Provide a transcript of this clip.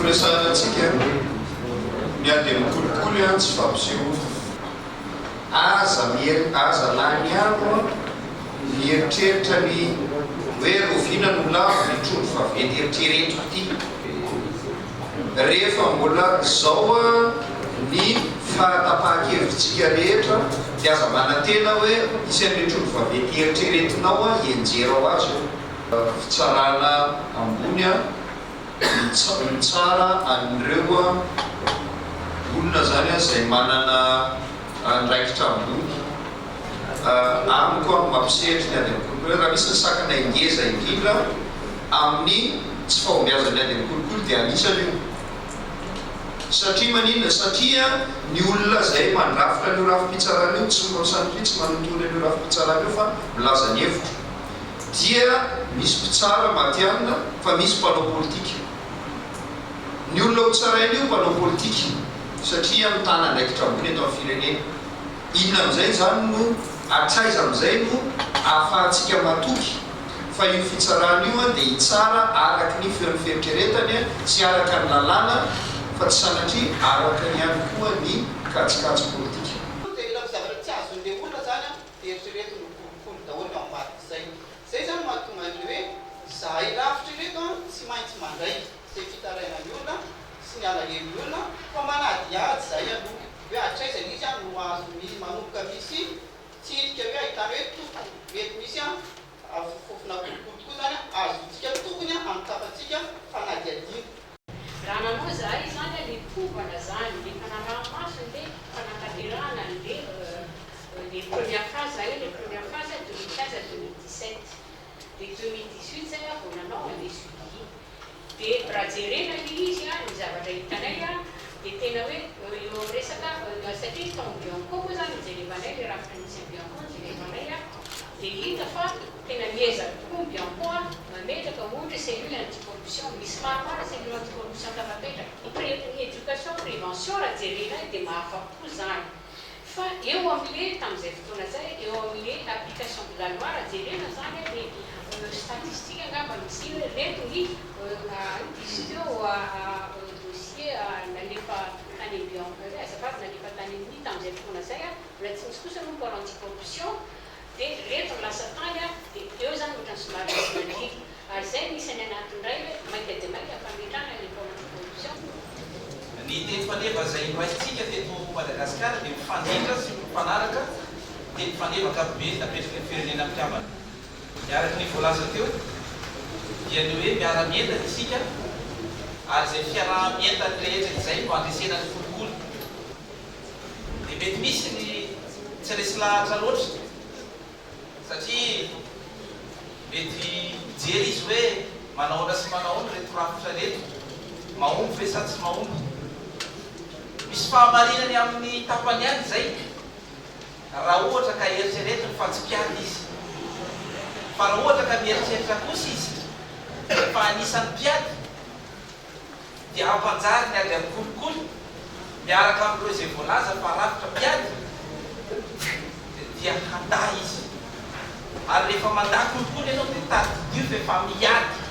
firesanantsika miady mikolikoly a tsy fampiseho aza lany andro mieritreritra ny hoe roviana no lavo ny trondro vaventy eritreretiko ty rehefa mbola zao a ny fahatapahakevitsika rehetra dia aza manantena hoe isan'le trondro vaventy eritreretinao a enjerao azy fitsarana ambony a mitsara anireo olona zany a zay manana andraikitra ambony amiko a mampisehetry ny ady mikolikoly raha misy ny sakana ingeza indrindra amin'ny tsy fahombiazany ady mikolikoly dia anisany io satria maninona satria ny olona zay mandrafitra an'io rafi-pitsarana io tsy mrosanytry tsy manontony an'io rafi-pitsarana io fa milaza ny hevitra dia misy mpitsara matianina fa misy mpanao politika ny olona ho tsarain'io mpanao politika satria mitana andraikitra ambony eto amin'ny firenena inona am'izay zany no atraiza am'izay no ahafahantsika matoky fa io fitsarana io a dia hitsara araky ny feon'ny fieritreretany a sy araka ny lalàna fa tsy sanatria araka ny ihany koa ny katsikatso politika dia ila zavatra tsy azon'le olona zany a dia eritreretiny kolikoly daholo ambaty zay zany mahatonga an'le hoe zahay lavitra ireto a tsy maintsy mandray zay fitaraina ny olona sy ny alahelo ny olona fa manadiady zay aloha hoe atraizany izy a no azo manomboka misy tsirika hoe ahitana hoe toko mety misy a fofona kolikoly tokoa zany a azotsika tokony a amin'ny tapatsika fanadiadina raha nanao zahay zany le tovana zany le fanaraha-masony le fanankaterahana le première phase zahay le première phase 2015 à 2017 de 2018 zay a vao nanao le suivi de raha jerena le izy a ny zavatra hitanay a de tena hoe eo resaka satria tamin'ny bianco koa zany mijerevanay le rafitra nisy ny bianco mijerevanay a de hita fa tena miezaka tokoa ny bianco a mametraka ohatra cellule anticorruption misy maromaro cellule anticorruption tafapetraka ny éducation prévention raha jerenay dia mahafa-po zany fa eo amin'le tamin'izay fotoana zay eo amin'le application de la loi raha jerena zany le statistique angamba misy reto ny izy teo dossier nalefa tany bianco azafady nalefa tany amin'ny tamin'izay fotoana zay a mbola tsy misy kosa no par anticorruption dia reto milasa tany a dia eo zany ohatrany somary mandriky ary zay misy any anatindray hoe maika dia maika fametrana le par anticorruption ny teny faneva zay noaitsika teto Madagasikara dia mifanditra sy mifanaraka dia mifanevaka be napetraka ny firenena mpitiavana miaraka ny voalaza teo dia ny hoe miara-mientana isika ary zay fiaraha-mientany rehetra izay no andresena ny kolikoly dia mety misy ny tsy resy lahatra loatra satria mety jery izy hoe manaona sy manaona reto rafitra reto mahomby ve sady tsy mahomby misy fahamarinany amin'ny tapany any zay raha ohatra ka eritreretiny fa tsy mpiady izy fa raha ohatra ka mieritreritra kosa izy fa anisan'ny mpiady dia ampanjary ny ady amin'ny kolikoly miaraka amin'ireo izay voalaza fa rafitra mpiady dia handa izy ary rehefa mandà kolikoly ianao dia tadidio fa efa miady